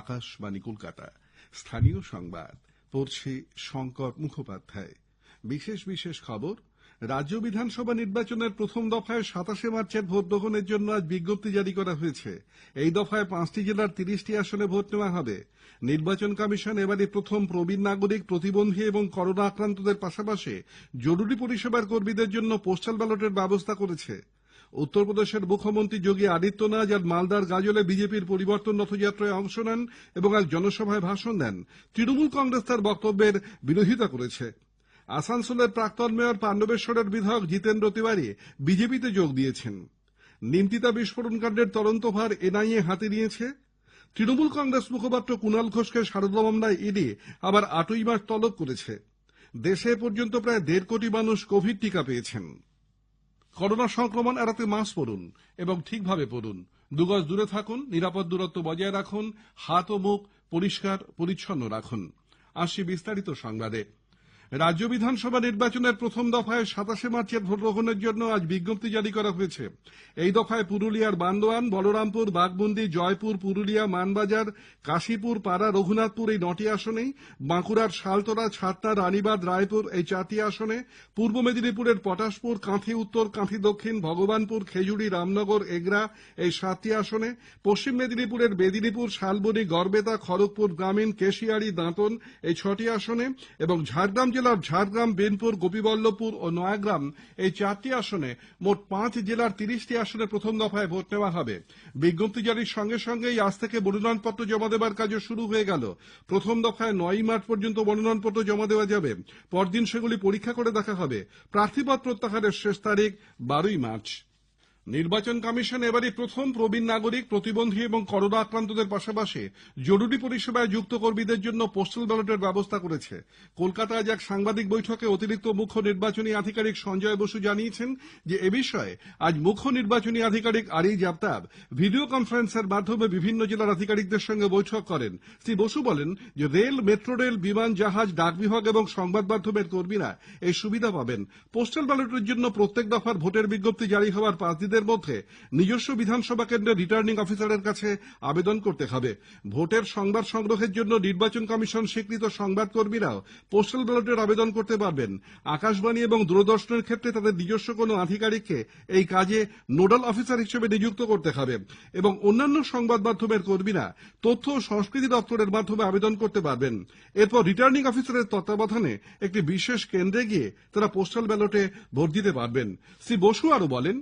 আকাশবাণী কলকাতা। স্থানীয় সংবাদ পড়ছে শঙ্কর মুখোপাধ্যায়। বিশেষ খবর। রাজ্য বিধানসভা নির্বাচনের প্রথম দফায় ২৭ মার্চের ভোট গ্রহণের জন্য আজ বিজ্ঞপ্তি জারি করা হয়েছে। এই দফায় ৫টি জেলার ৩০টি আসনে ভোট নেওয়া হবে। নির্বাচন কমিশন এবারই প্রথম প্রবীণ নাগরিক, প্রতিবন্ধী এবং করোনা আক্রান্তদের পাশাপাশি জরুরি পরিষেবার কর্মীদের জন্য পোস্টাল ব্যালটের ব্যবস্থা করেছে। উত্তরপ্রদেশের মুখ্যমন্ত্রী যোগী আদিত্যনাথ আজ মালদার গাজলে বিজেপির পরিবর্তন রথযাত্রায় অংশ নেন এবং এক জনসভায় ভাষণ দেন। তৃণমূল কংগ্রেস তার বক্তব্যের বিরোধিতা করেছে। আসানসোলের প্রাক্তন মেয়র পাণ্ডবেশ্বরের বিধায়ক জিতেন্দ্র তিওয়ারি বিজেপিতে যোগ দিয়েছেন। নিমতিতা বিস্ফোরণ কাণ্ডের তদন্তভার এনআইএ হাতে নিয়েছে। তৃণমূল কংগ্রেস মুখপাত্র কুণাল ঘোষকে সারদা মামলায় ইডি আবার ৮ই মার্চ তলব করেছে। দেশে এ পর্যন্ত প্রায় ১.৫ কোটি মানুষ কোভিড টিকা পেয়েছেন। করোনা সংক্রমণ এড়াতে মাস্ক পরুন এবং ঠিকভাবে পরুন। ২ গজ দূরে থাকুন, নিরাপদ দূরত্ব বজায় রাখুন, হাত ও মুখ পরিষ্কার পরিচ্ছন্ন রাখুন। আসছি বিস্তারিত সংবাদে। রাজ্য বিধানসভা নির্বাচনের প্রথম দফায় ২৭ মার্চের ভোট গ্রহণের জন্য আজ বিজ্ঞপ্তি জারি করা হয়েছে। এই দফায় পুরুলিয়ার বান্দোয়ান, বলরামপুর, বাঘমুন্ডি, জয়পুর, পুরুলিয়া, মানবাজার, কাশীপুর, পাড়া, রঘুনাথপুর এই ৯টি আসনেই, বাঁকুড়ার শালতরা, ছাতনা, রানীবাঁধ, রায়পুর এই ৪টি আসনে, পূর্ব মেদিনীপুরের পটাশপুর, কাঁথি উত্তর, কাঁথি দক্ষিণ, ভগবানপুর, খেজুরি, রামনগর, এগরা এই ৭টি আসনে, পশ্চিম মেদিনীপুরের মেদিনীপুর, শালবনী, গড়বেতা, খড়গপুর গ্রামীণ, কেশিয়াড়ি, দাঁতন এই ৬টি আসনে এবং ঝাড়গ্রাম জেলার ঝাড়গ্রাম, বিনপুর, গোপীবল্লভপুর ও নয়াগ্রাম এই ৪টি আসনে মোট ৫ জেলার ৩০টি আসনে প্রথম দফায় ভোট নেওয়া হবে। বিজ্ঞপ্তি জারির সঙ্গে সঙ্গেই আজ থেকে মনোনয়নপত্র জমা দেওয়ার কাজও শুরু হয়ে গেল। প্রথম দফায় ৯ই মার্চ পর্যন্ত মনোনয়নপত্র জমা দেওয়া যাবে। পরদিন সেগুলি পরীক্ষা করে দেখা হবে। প্রার্থীপদ প্রত্যাহারের শেষ তারিখ ১২ই মার্চ। নির্বাচন কমিশন এবারই প্রথম প্রবীণ নাগরিক, প্রতিবন্ধী এবং করোনা আক্রান্তদের পাশাপাশি জরুরি পরিষেবায় যুক্ত কর্মীদের জন্য পোস্টাল ব্যালটের ব্যবস্থা করেছে। কলকাতায় আজ এক সাংবাদিক বৈঠকে অতিরিক্ত মুখ্য নির্বাচনী আধিকারিক সঞ্জয় বসু জানিয়েছেন যে এ বিষয়ে আজ মুখ্য নির্বাচনী আধিকারিক আরিজ আফতাব ভিডিও কনফারেন্সের মাধ্যমে বিভিন্ন জেলার আধিকারিকদের সঙ্গে বৈঠক করেন। শ্রী বসু বলেন যে রেল, মেট্রো রেল, বিমান, জাহাজ, ডাক বিভাগ এবং সংবাদ মাধ্যমের কর্মীরা এই সুবিধা পাবেন। পোস্টাল ব্যালটের জন্য প্রত্যেক দফার ভোটের বিজ্ঞপ্তি জারি হওয়ার ৫ দিনের মধ্যে নিজস্ব বিধানসভা কেন্দ্রের রিটার্নিং অফিসারের কাছে আবেদন করতে হবে। ভোটের সংবাদ সংগ্রহের জন্য নির্বাচন কমিশন স্বীকৃত সংবাদকর্মীরাও পোস্টাল ব্যালটের আবেদন করতে পারবেন। আকাশবাণী এবং দূরদর্শনের ক্ষেত্রে তাদের নিজস্ব কোনো আধিকারিককে এই কাজে নোডাল অফিসার হিসেবে নিযুক্ত করতে হবে এবং অন্যান্য সংবাদ মাধ্যমের কর্মীরা তথ্য ও সংস্কৃতি দপ্তরের মাধ্যমে আবেদন করতে পারবেন। এরপর রিটার্নিং অফিসারের তত্ত্বাবধানে একটি বিশেষ কেন্দ্রে গিয়ে তারা পোস্টাল ব্যালটে ভোট দিতে পারবেন। শ্রী বসু আরও বলেন,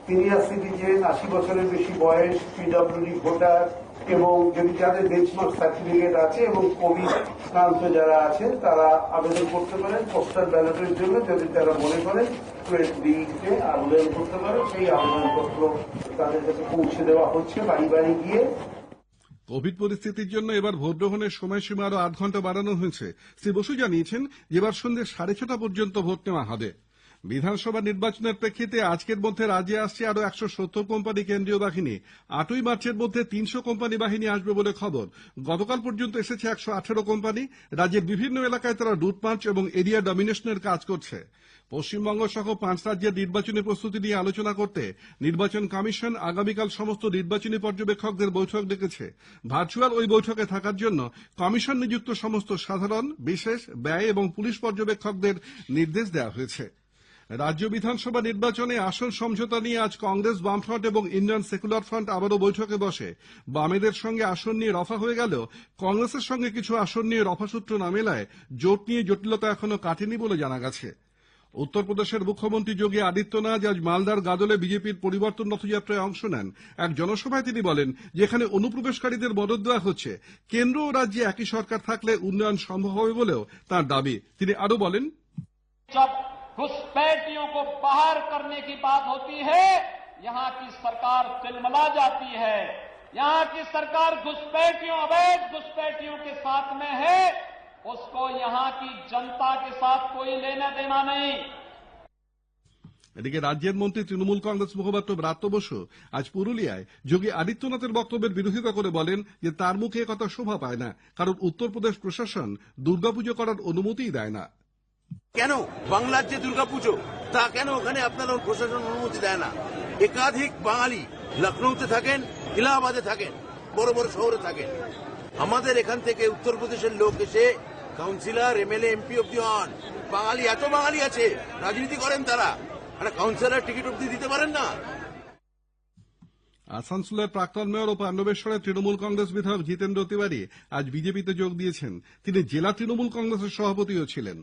সিনিয়র সিটিজেন, ৮০ বছরের বেশি বয়স, পিডব্লিউডি ভোটার এবং যদি যাদের বেঞ্চমার্ক সার্টিফিকেট আছে এবং কোভিড আক্রান্ত যারা আছে তারা আবেদন করতে পারেন পোস্টাল ব্যালটের জন্য। যদি তারা মনে করেন তে আবেদন করতে পারে, সেই আবেদনপত্র তাদের কাছে পৌঁছে দেওয়া হচ্ছে বাড়ি বাড়ি গিয়ে। কোভিড পরিস্থিতির জন্য এবার ভোট গ্রহণের সময়সীমা আরো ৮ ঘন্টা বাড়ানো হয়েছে। শ্রী বসু জানিয়েছেন এবার সন্ধ্যে ৬:৩০ পর্যন্ত ভোট নেওয়া হবে। বিধানসভা নির্বাচনের প্রেক্ষিতে আজকের মধ্যে রাজ্যে আসছে আরো ১৭০ কোম্পানি কেন্দ্রীয় বাহিনী। ৮ই মার্চের মধ্যে ৩০০ কোম্পানি বাহিনী আসবে বলে খবর। গতকাল পর্যন্ত এসেছে ১১৮ কোম্পানি। রাজ্যের বিভিন্ন এলাকায় তারা রুট মার্চ এবং এরিয়া ডমিনেশনের কাজ করছে। পশ্চিমবঙ্গ সহ ৫ রাজ্যের নির্বাচনী প্রস্তুতি নিয়ে আলোচনা করতে নির্বাচন কমিশন আগামীকাল সমস্ত নির্বাচনী পর্যবেক্ষকদের বৈঠক ডেকেছে। ভার্চুয়াল ওই বৈঠকে থাকার জন্য কমিশন নিযুক্ত সমস্ত সাধারণ, বিশেষ, ব্যয় এবং পুলিশ পর্যবেক্ষকদের নির্দেশ দেওয়া হয়েছে। রাজ্য বিধানসভা নির্বাচনে আসন সমঝোতা নিয়ে আজ কংগ্রেস, বামফ্রন্ট এবং ইন্ডিয়ান সেকুলার ফ্রন্ট আবারও বৈঠকে বসে। বামেদের সঙ্গে আসন নিয়ে রফা হয়ে গেলেও কংগ্রেসের সঙ্গে কিছু আসন নিয়ে রফাসূত্র না মেলায় জোট নিয়ে জটিলতা এখনো কাটেনি বলে জানা গেছে। উত্তরপ্রদেশের মুখ্যমন্ত্রী যোগী আদিত্যনাথ আজ মালদার গাদলে বিজেপির পরিবর্তন রথযাত্রায় অংশ নেন। এক জনসভায় তিনি বলেন যেখানে অনুপ্রবেশকারীদের মদদ দেওয়া হচ্ছে, কেন্দ্র ও রাজ্যে একই সরকার থাকলে উন্নয়ন সম্ভব হবে বলেও তাঁর দাবি। তিনি আরও বলেন, घुसपैठियों को बाहर करने की बात होती है, यहाँ की सरकार तिलमिला जाती है। यहाँ की सरकार घुसपैठियों, अवैध घुसपैठियों के साथ में है, उसको यहाँ की जनता के साथ कोई लेना देना नहीं। এদিকে রাজ্যের মন্ত্রী তৃণমূল কংগ্রেস মুখপাত্র ব্রাত্য বসু আজ পুরুলিয়ায় যোগী আদিত্যনাথের বক্তব্যের বিরোধিতা করে বলেন যে তার মুখে একথা শোভা পায় না, কারণ উত্তরপ্রদেশ প্রশাসন দুর্গাপুজো করার অনুমতিই দেয় না। কেন বাংলার যে দুর্গাপুজো তা কেন ওখানে আপনার প্রশাসন অনুমতি দেয় না? একাধিক বাঙালি লখনৌতে থাকেন, ইলাহাবাদে থাকেন, বড় বড় শহরে থাকেন। আমাদের এখান থেকে উত্তরপ্রদেশের লোক এসে কাউন্সিলর, এমএলএ, এমপি অব্দি হন। বাঙালি, এত বাঙালি আছে, রাজনীতি করেন তারা, একটা কাউন্সিলর টিকিট অব্দি দিতে পারেন না। আসানসোলের প্রাক্তন মেয়র ও পাণ্ডবেশ্বরের তৃণমূল কংগ্রেস বিধায়ক জিতেন্দ্র তিওয়ারি আজ বিজেপিতে যোগ দিয়েছেন। তিনি জেলা তৃণমূল কংগ্রেসের সভাপতিও ছিলেন।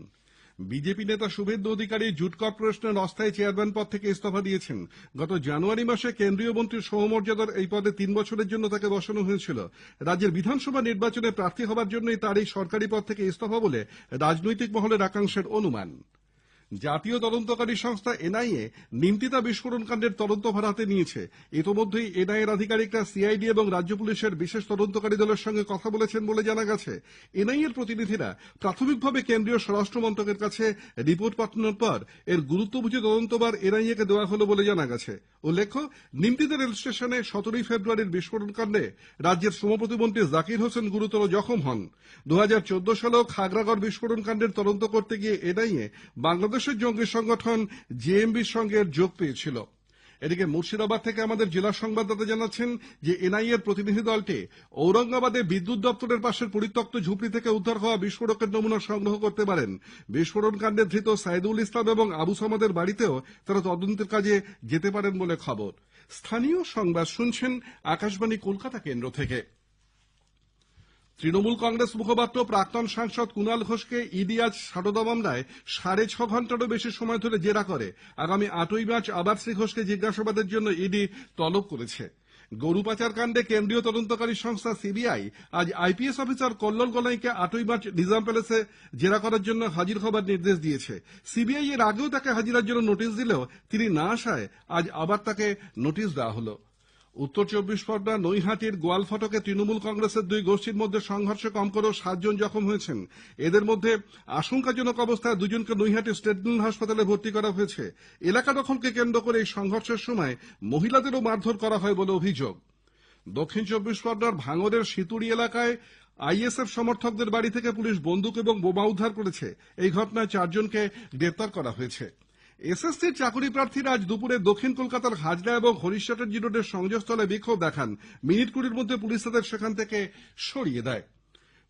বিজেপি নেতা শুভেন্দু অধিকারী জুট কর্পোরেশনের অস্থায়ী চেয়ারম্যান পদ থেকে ইস্তফা দিয়েছেন। গত জানুয়ারি মাসে কেন্দ্রীয় মন্ত্রীর সমমর্যাদার এই পদে 3 বছরের জন্য তাকে বসানো হয়েছিল। রাজ্যের বিধানসভা নির্বাচনে প্রার্থী হবার জন্যই তার এই সরকারি পদ থেকে ইস্তফা বলে রাজনৈতিক মহলের একাংশের অনুমান। জাতীয় তদন্তকারী সংস্থা এনআইএ নিমতিতা বিস্ফোরণ কাণ্ডের তদন্তভার হাতে নিয়েছে। ইতোমধ্যেই এনআইএর আধিকারিকরা সিআইডি এবং রাজ্য পুলিশের বিশেষ তদন্তকারী দলের সঙ্গে কথা বলেছেন বলে জানা গেছে। এনআইএর প্রতিনিধিরা প্রাথমিকভাবে কেন্দ্রীয় স্বরাষ্ট্র মন্ত্রকের কাছে রিপোর্ট পাঠানোর পর এর গুরুত্ব বুঝে তদন্তভার এনআইএকে দেওয়া হলো বলে জানা গেছে। উল্লেখ্য, নিমতিতা রেল স্টেশনে 17 ফেব্রুয়ারির বিস্ফোরণ কাণ্ডে রাজ্যের শ্রম প্রতিমন্ত্রী জাকির হোসেন গুরুতর জখম হন। 2014 সালেও খাগড়াগড় বিস্ফোরণ কাণ্ডের তদন্ত করতে গিয়ে এনআইএ বাংলাদেশের জঙ্গি সংগঠন জেএমবির সঙ্গে যোগ পেয়েছিল। এদিকে মুর্শিদাবাদ থেকে আমাদের জেলা সংবাদদাতা জানাচ্ছেন যে এনআইএর প্রতিনিধি দলটি ঔরঙ্গাবাদে বিদ্যুৎ দপ্তরের পাশের পরিত্যক্ত ঝুপড়ি থেকে উদ্ধার হওয়া বিস্ফোরকের নমুনা সংগ্রহ করতে পারেন। বিস্ফোরণ কাণ্ডে ধৃত সাইদুল ইসলাম এবং আবু সামাদের বাড়িতেও তারা তদন্তের কাজে যেতে পারেন বলে খবর। স্থানীয় সংবাদ শুনছেন আকাশবাণী কলকাতা কেন্দ্র থেকে। তৃণমূল কংগ্রেস মুখপাত্র প্রাক্তন সাংসদ কুণাল ঘোষকে ইডি আজ সারদা মামলায় 6.5 ঘণ্টারও বেশি সময় ধরে জেরা করে। আগামী 8ই মার্চ আবার শ্রী ঘোষকে জিজ্ঞাসাবাদের জন্য ইডি তলব করেছে। গরু পাচার কাণ্ডে কেন্দ্রীয় তদন্তকারী সংস্থা সিবিআই আজ আইপিএস অফিসার কল্লোল গনাইকে 8ই মার্চ নিজাম প্যালেসে জেরা করার জন্য হাজির হবার নির্দেশ দিয়েছে। সিবিআই এর আগেও তাকে হাজিরার জন্য নোটিশ দিলেও তিনি না আসায় আজ আবার তাকে নোটিশ দেওয়া হলো। উত্তর 24 পরগনা নৈহাটির গোয়ালফটকে তৃণমূল কংগ্রেসের 2 গোষ্ঠীর মধ্যে সংঘর্ষে কম করেও 7 জন জখম হয়েছেন। এদের মধ্যে আশঙ্কাজনক অবস্থায় 2 জনকে নৈহাটি স্টেট হাসপাতালে ভর্তি করা হয়েছে। এলাকা দখলকে কেন্দ্র করে এই সংঘর্ষের সময় মহিলাদেরও মারধর করা হয় বলে অভিযোগ। দক্ষিণ 24 পরগনার ভাঙড়ের সিতুড়ি এলাকায় আইএসএফ সমর্থকদের বাড়ি থেকে পুলিশ বন্দুক এবং বোমা উদ্ধার করেছে। এই ঘটনায় 4 জনকে গ্রেপ্তার করা হয়েছে। এসএসসির চাকরি প্রার্থীরা আজ দুপুরে দক্ষিণ কলকাতার হাজরা এবং হরিশাটের জি রোডের সংযোগস্থলে বিক্ষোভ দেখান। মিনিট 20-র মধ্যে পুলিশ তাদের সেখান থেকে সরিয়ে দেয়।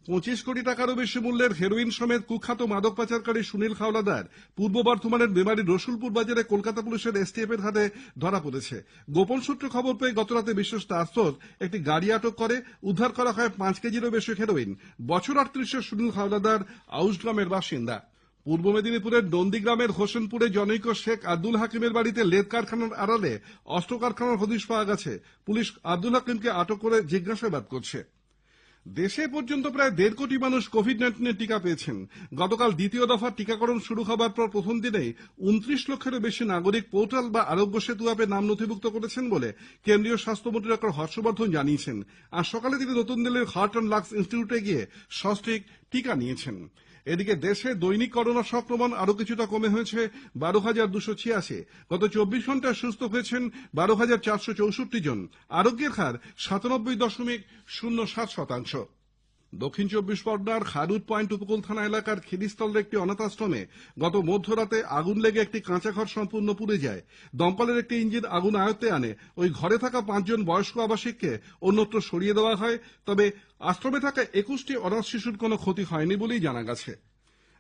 25 কোটি টাকারও বেশি মূল্যের হেরোইন সমেত কুখ্যাত মাদক পাচারকারী সুনীল হাওলাদার পূর্ব বর্ধমানের মেমারির রসুলপুর বাজারে কলকাতা পুলিশের এসটিএফ এর হাতে ধরা পড়েছে। গোপন সূত্রে খবর পেয়ে গতরাতে বিশেষ টাস্ক ফোর্স একটি গাড়ি আটক করে উদ্ধার করা হয় 5 কেজিরও বেশি হেরোইন। বছর 38-এর সুনীল হাওলাদার আউশগ্রামের বাসিন্দা। পূর্ব মেদিনীপুরের নন্দীগ্রামের হোসেনপুরে জনৈক শেখ আব্দুল হাকিমের বাড়িতে লেদ কারখানার আড়ালে অস্ত্র কারখানার হদিশ পাওয়া গেছে। পুলিশ আব্দুল হাকিমকে আটক করে জিজ্ঞাসাবাদ করছে। দেশে পর্যন্ত প্রায় 1.5 কোটি মানুষ কোভিড-19 টিকা পেয়েছেন। গতকাল দ্বিতীয় দফার টিকাকরণ শুরু হবার পর প্রথম দিনেই 29 লক্ষেরও বেশি নাগরিক পোর্টাল বা আরোগ্য সেতু অ্যাপে নাম নথিভুক্ত করেছেন বলে কেন্দ্রীয় স্বাস্থ্যমন্ত্রী ডক্টর হর্ষবর্ধন জানিয়েছেন। আজ সকালে তিনি নতুন দিল্লির হার্ট অ্যান্ড লাংস ইনস্টিটিউটে গিয়ে সস্ত্রীক টিকা নিয়েছেন। এদিকে দেশে দৈনিক করোনা সংক্রমণ আরও কিছুটা কমে হয়েছে 12,286। গত 24 ঘন্টায় সুস্থ হয়েছেন 12,464 জন। আরোগ্যের হার 97.07%। দক্ষিণ 24 পরগনার খারুট পয়েন্ট উপকূল থানা এলাকার খিরিস্তলের একটি অনাথ আশ্রমে গত মধ্যরাতে আগুন লেগে একটি কাঁচা ঘর সম্পূর্ণ পুড়ে যায়। দমকলের একটি ইঞ্জিন আগুন আয়ত্তে আনে। ওই ঘরে থাকা 5 জন বয়স্ক আবাসিককে অন্যত্র সরিয়ে দেওয়া হয়। তবে আশ্রমে থাকা 21টি অনাথ শিশুর কোনো ক্ষতি হয়নি বলেই জানা গেছে।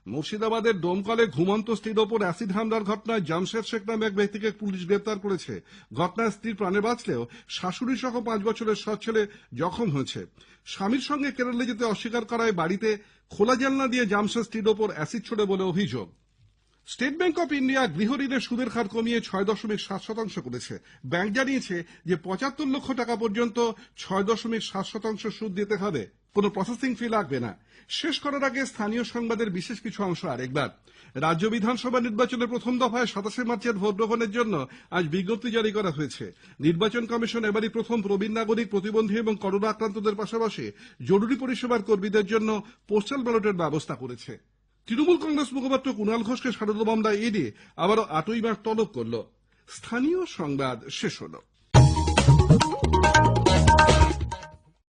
মুর্শিদাবাদের ডোমকলে ঘুমন্ত স্ত্রীর ওপর অ্যাসিড হামলার ঘটনায় জামশেদ শেখ নামে এক ব্যক্তিকে পুলিশ গ্রেপ্তার করেছে। ঘটনায় স্ত্রীর প্রাণে বাঁচলেও শাশুড়ি সহ 5 বছরের সৎ ছেলে জখম হয়েছে। স্বামীর সঙ্গে কেরলে যেতে অস্বীকার করায় বাড়িতে খোলা জানলা দিয়ে জামশেদ স্ত্রীর ওপর অ্যাসিড ছোড়ে বলে অভিযোগ। স্টেট ব্যাংক অফ ইন্ডিয়া গৃহ ঋণের সুদের হার কমিয়ে 6.7% করেছে। ব্যাংক জানিয়েছে যে 75 লক্ষ টাকা পর্যন্ত 6.7% সুদ দিতে হবে। কোনো প্রসেসিং ফি লাগবে না। শেষ করার আগে স্থানীয় সংবাদের বিশেষ কিছু অংশ আরেকবার। রাজ্য বিধানসভা নির্বাচনের প্রথম দফায় 27 মার্চের ভোট গ্রহণের জন্য আজ বিজ্ঞপ্তি জারি করা হয়েছে। নির্বাচন কমিশন এবারই প্রথম প্রবীণ নাগরিক, প্রতিবন্ধী এবং করোনা আক্রান্তদের পাশাপাশি জরুরি পরিষেবার কর্মীদের জন্য পোস্টাল ব্যালটের ব্যবস্থা করেছে। তৃণমূল কংগ্রেস মুখপাত্র কুণাল ঘোষকে সারদা মামলায় ইডি আবারও 8ই মার্চ তলব করল। স্থানীয় সংবাদ শেষ হলো।